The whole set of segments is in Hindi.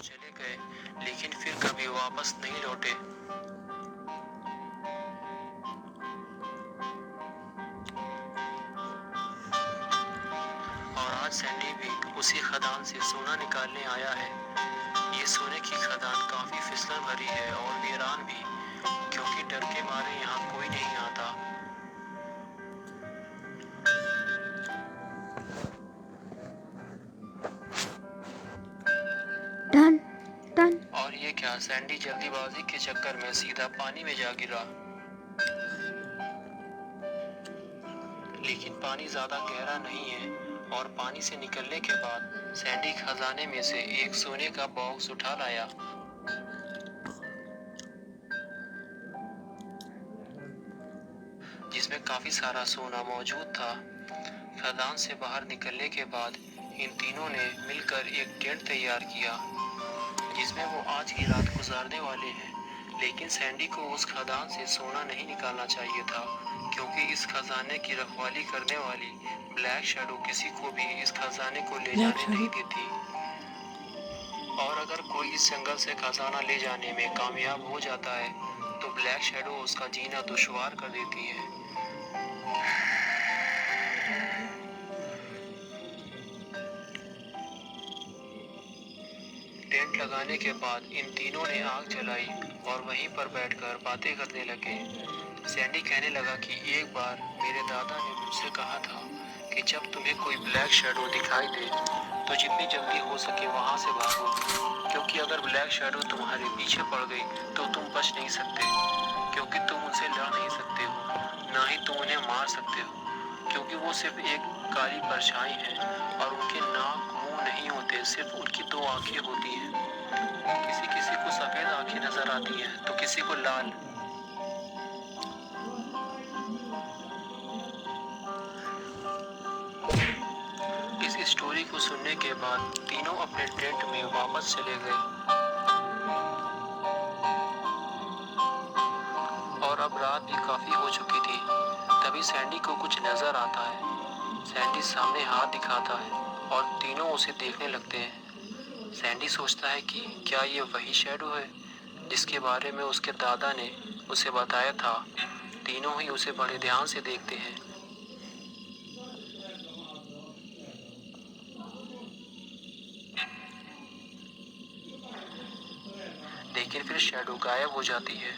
चले गए, लेकिन फिर कभी वापस नहीं लौटे। और आज सैंडी भी उसी खदान से सोना निकालने आया है। ये सोने की खदान काफी फिसलन भरी है और वीरान भी, क्योंकि डर के मारे यहाँ कोई नहीं आता। Done done. और ये क्या, सैंडी जल्दीबाजी के चक्कर में सीधा पानी में जा गिरा। लेकिन पानी ज्यादा गहरा नहीं है और पानी से निकलने के बाद सैंडी खजाने में से एक सोने का बॉक्स उठा लाया। जिसमें काफी सारा सोना मौजूद था। खदान से बाहर निकलने के बाद इन तीनों ने मिलकर एक टेंट तैयार किया, जिसमें वो आज की रात गुजारने वाले हैं। लेकिन सैंडी को उस खदान से सोना नहीं निकालना चाहिए था, क्योंकि इस खजाने की रखवाली करने वाली ब्लैक शैडो किसी को भी इस खजाने को ले जाने नहीं देती। और अगर कोई इस जंगल से खजाना ले जाने में कामयाब हो जाता है तो ब्लैक शैडो उसका जीना दुश्वार कर देती है। टेंट लगाने के बाद इन तीनों ने आग जलाई और वहीं पर बैठकर बातें करने लगे। सैंडी कहने लगा कि एक बार मेरे दादा ने मुझसे कहा था कि जब तुम्हें कोई ब्लैक शैडो दिखाई दे तो जितनी जल्दी हो सके वहां से भागो, क्योंकि अगर ब्लैक शैडो तुम्हारे पीछे पड़ गई तो तुम बच नहीं सकते, क्योंकि तुम उनसे लड़ नहीं सकते हो, ना ही तुम उन्हें मार सकते हो, क्योंकि वो सिर्फ एक काली परछाई है और उनके नाक मुंह नहीं होते, सिर्फ उनकी दो आंखें होती हैं। किसी किसी को सफेद आंखें नजर आती हैं तो किसी को लाल। इस स्टोरी को सुनने के बाद तीनों अपने टेंट में वापस चले गए। और अब रात भी काफी हो चुकी थी। तभी सैंडी को कुछ नजर आता है। सैंडी सामने हाथ दिखाता है और तीनों उसे देखने लगते हैं। सैंडी सोचता है कि क्या ये वही शैडो है जिसके बारे में उसके दादा ने उसे बताया था। तीनों ही उसे बड़े ध्यान से देखते हैं। लेकिन फिर शैडो गायब हो जाती है।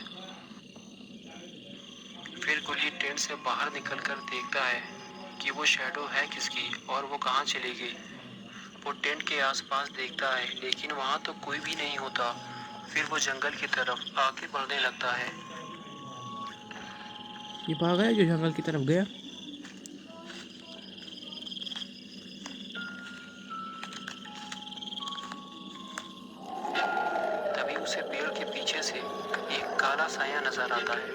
फिर गुल्ली टेंट से बाहर निकलकर देखता है कि वो शैडो है किसकी और वो कहाँ चली गई। वो टेंट के आसपास देखता है, लेकिन वहाँ तो कोई भी नहीं होता। फिर वो जंगल की तरफ आगे बढ़ने लगता है। ये भागा है जो जंगल की तरफ गया। तभी उसे पेड़ के पीछे से एक काला साया नजर आता है,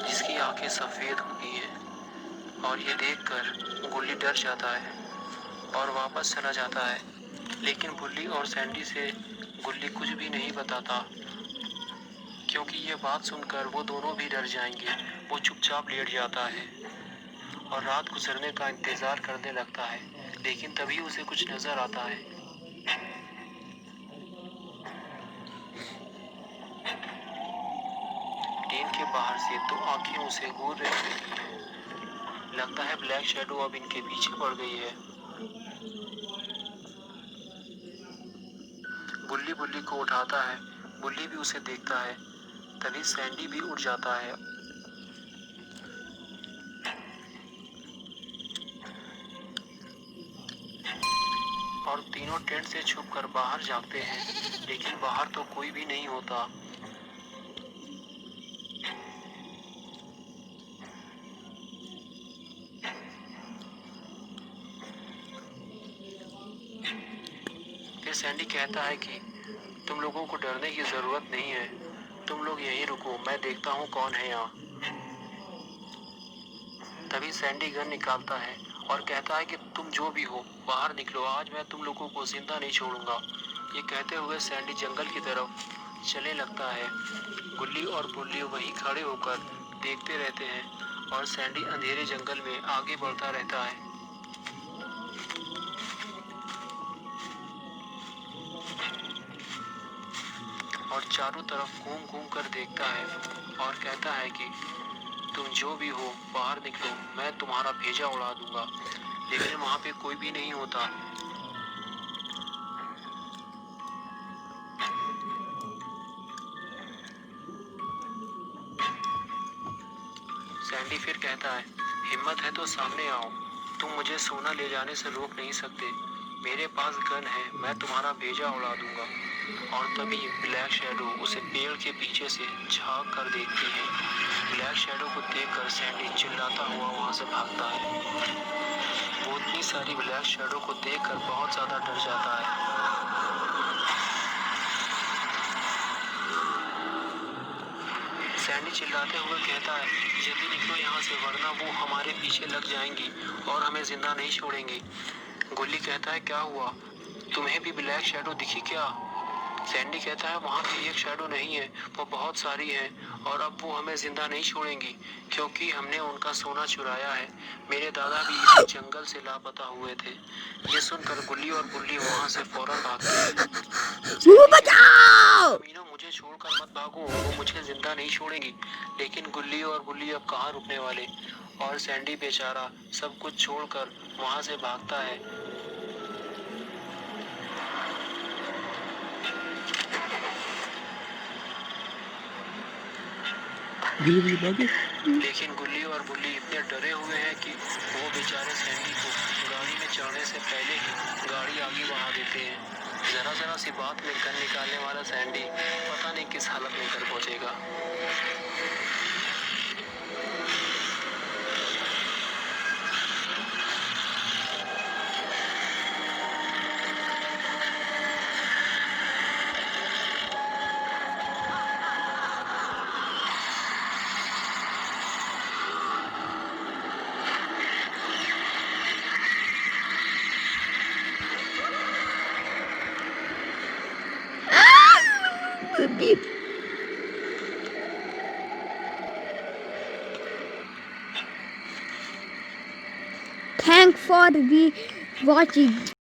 जिसकी आंखें सफेद होती हैं। और ये देखकर गुल्ली डर जाता है और वापस चला जाता है। लेकिन बुल्ली और सैंडी से गुल्ली कुछ भी नहीं बताता, क्योंकि ये बात सुनकर वो दोनों भी डर जाएंगे। वो चुपचाप लेट जाता है और रात गुजरने का इंतजार करने लगता है। लेकिन तभी उसे कुछ नजर आता है। टेंट के बाहर से दो आंखें उसे घूर रही हैं। लगता है ब्लैक शैडो अब इनके पीछे पड़ गई है। बुल्ली बुल्ली को उठाता है। बुल्ली भी उसे देखता है। तभी सैंडी भी उठ जाता है। और तीनों टेंट से छुपकर बाहर झांकते हैं, लेकिन बाहर तो कोई भी नहीं होता। फिर सैंडी कहता है कि तुम लोगों को डरने की जरूरत नहीं है, तुम लोग यहीं रुको, मैं देखता हूँ कौन है यहाँ। तभी सैंडी गन निकालता है और कहता है कि तुम जो भी हो बाहर निकलो, आज मैं तुम लोगों को जिंदा नहीं छोड़ूंगा। ये कहते हुए सैंडी जंगल की तरफ चलने लगता है। गुल्ली और बुल्ली वहीं खड़े होकर देखते रहते हैं और सैंडी अंधेरे जंगल में आगे बढ़ता रहता है। चारों तरफ घूम घूम कर देखता है और कहता है कि तुम जो भी हो बाहर निकलो, मैं तुम्हारा भेजा उड़ा दूंगा। लेकिन वहाँ पे कोई भी नहीं होता। सैंडी फिर कहता है, हिम्मत है तो सामने आओ, तुम मुझे सोना ले जाने से रोक नहीं सकते। मेरे पास गन है, मैं तुम्हारा भेजा उड़ा दूंगा। और तभी ब्लैक शैडो उसे पेड़ के पीछे से झांक कर देखती है। ब्लैक शैडो को देखकर सैंडी चिल्लाता हुआ वहां से भागता है। वो इतनी सारी ब्लैक शैडो को देखकर बहुत ज्यादा डर जाता है। सैंडी चिल्लाते हुए कहता है, जल्दी निकलो यहाँ से, वरना वो हमारे पीछे लग जाएंगी और हमें जिंदा नहीं छोड़ेंगी। गुल्ली कहता है, क्या हुआ, तुम्हें भी ब्लैक शैडो दिखी क्या? सैंडी कहता है, वहाँ भी एक शैडो नहीं है, वो बहुत सारी है और अब वो हमें जिंदा नहीं छोड़ेंगी क्योंकि हमने उनका सोना चुराया है। मेरे दादा भी इसी जंगल से लापता हुए थे। ये सुनकर गुल्ली और बुल्ली वहाँ से फौरन भागते हैं। बचाओ! मीनू, मुझे छोड़कर मत भागो, वो मुझे जिंदा नहीं छोड़ेंगी। लेकिन गुल्ली और बुल्ली अब कहाँ रुकने वाले, और सैंडी बेचारा सब कुछ छोड़कर वहाँ से भागता है। लेकिन गुल्ली और बुल्ली इतने डरे हुए हैं कि वो बेचारे सैंडी को गाड़ी में चढ़ने से पहले ही गाड़ी आगे बढ़ा देते हैं। जरा जरा सी बात में गन निकालने वाला सैंडी पता नहीं किस हालत में घर पहुंचेगा। Thanks for watching.